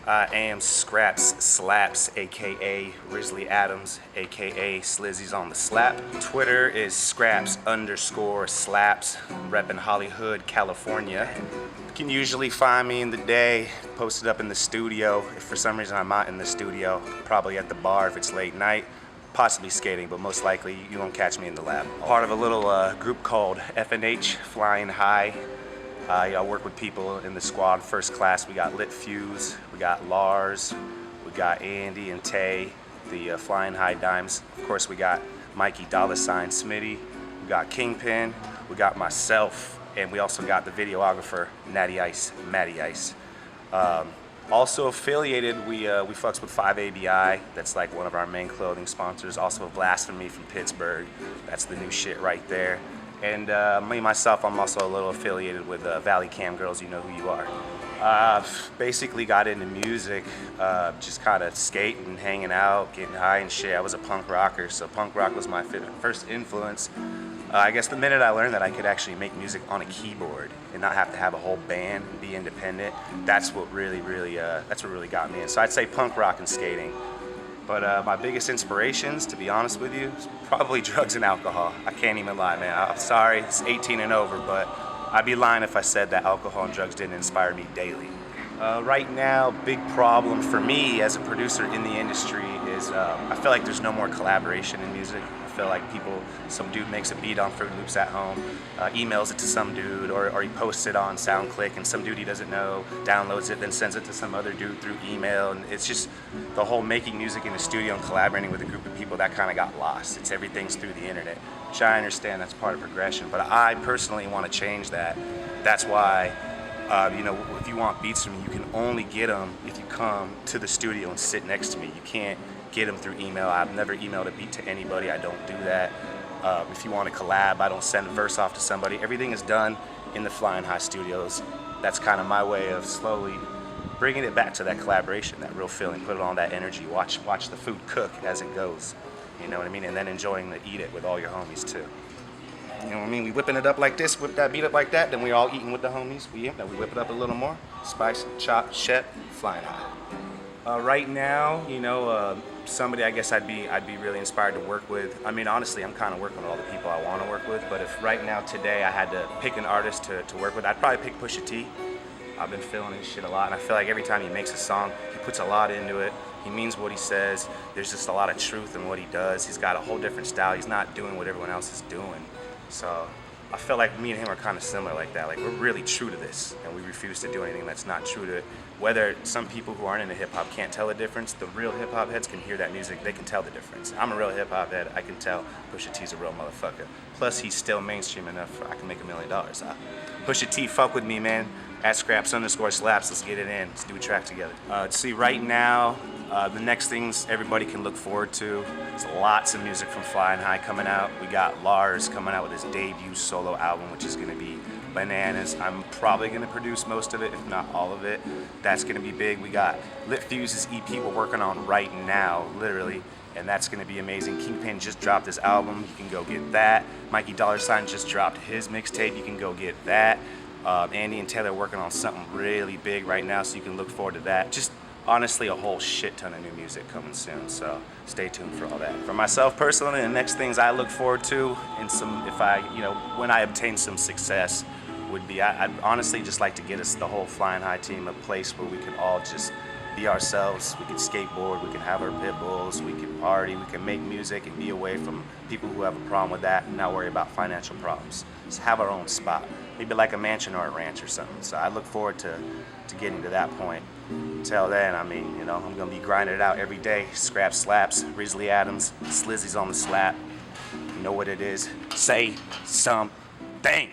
I am Scraps Slaps, aka Risley Adams, aka Slizzy's on the slap. Twitter is Scraps_slaps, reppin' Hollywood, California. You can usually find me in the day, posted up in the studio. If for some reason I'm not in the studio, probably at the bar if it's late night, possibly skating, but most likely you won't catch me in the lab. Part of a little group called FNH, Flying High. I work with people in the squad, first class. We got Lit Fuse, we got Lars, we got Andy and Tay, the Flying High Dimes. Of course, we got Mikey $sign Smitty, we got Kingpin, we got myself, and we also got the videographer, Natty Ice, Matty Ice. Also affiliated, we fucks with 5ABI. That's like one of our main clothing sponsors. Also Blasphemy from Pittsburgh. That's the new shit right there. And me, myself, I'm also a little affiliated with Valley Cam Girls, you know who you are. Basically got into music, just kind of skating and hanging out, getting high and shit. I was a punk rocker, so punk rock was my first influence. I guess the minute I learned that I could actually make music on a keyboard and not have to have a whole band and be independent, that's what really got me in. So I'd say punk rock and skating. But my biggest inspirations, to be honest with you, is probably drugs and alcohol. I can't even lie, man. I'm sorry, it's 18 and over, but I'd be lying if I said that alcohol and drugs didn't inspire me daily. Right now, big problem for me as a producer in the industry is I feel like there's no more collaboration in music. I feel like some dude makes a beat on Fruit Loops at home, emails it to some dude, or he posts it on SoundClick, and some dude he doesn't know downloads it, then sends it to some other dude through email, and it's just the whole making music in the studio and collaborating with a group of people that kind of got lost. Everything's through the internet, which I understand that's part of progression, but I personally want to change that. That's why, if you want beats from me, you can only get them if you come to the studio and sit next to me. You can't get them through email. I've never emailed a beat to anybody. I don't do that. If you want to collab, I don't send a verse off to somebody. Everything is done in the Flying High studios. That's kind of my way of slowly bringing it back to that collaboration, that real feeling, put it on that energy, watch the food cook as it goes, you know what I mean? And then enjoying to eat it with all your homies too. You know what I mean? We whipping it up like this, whip that beat up like that, then we all eating with the homies. We whip it up a little more, spice, chop, chef, Flying High. Right now, somebody I guess I'd be really inspired to work with. I mean, honestly, I'm kind of working with all the people I want to work with, but if right now, today, I had to pick an artist to work with, I'd probably pick Pusha T. I've been feeling his shit a lot, and I feel like every time he makes a song, he puts a lot into it. He means what he says. There's just a lot of truth in what he does. He's got a whole different style. He's not doing what everyone else is doing. So I feel like me and him are kind of similar like that. Like, we're really true to this, and we refuse to do anything that's not true to it. Whether some people who aren't into hip-hop can't tell the difference, the real hip-hop heads can hear that music. They can tell the difference. I'm a real hip-hop head. I can tell Pusha T's a real motherfucker. Plus, he's still mainstream enough I can make $1 million. Pusha T, fuck with me, man. At Scraps_slaps. Let's get it in. Let's do a track together. See, right now, the next things everybody can look forward to. There's lots of music from Flying High coming out. We got Lars coming out with his debut solo album, which is going to be bananas. I'm probably going to produce most of it, if not all of it. That's going to be big. We got Lit Fuse's EP we're working on right now, literally, and that's going to be amazing. Kingpin just dropped his album. You can go get that. Mikey $sign just dropped his mixtape. You can go get that. Andy and Taylor are working on something really big right now, so you can look forward to that. Just honestly, a whole shit ton of new music coming soon, so stay tuned for all that. For myself personally, the next things I look forward to, when I obtain some success, would be I'd honestly just like to get us, the whole Flying High team, a place where we can all just be ourselves. We can skateboard, we can have our pit bulls, we can party, we can make music and be away from people who have a problem with that and not worry about financial problems. Just have our own spot, maybe like a mansion or a ranch or something. So I look forward to getting to that point. Until then, I'm gonna be grinding it out every day. Scraps Slaps, Risley Adams, Slizzy's on the slap. You know what it is. Say something.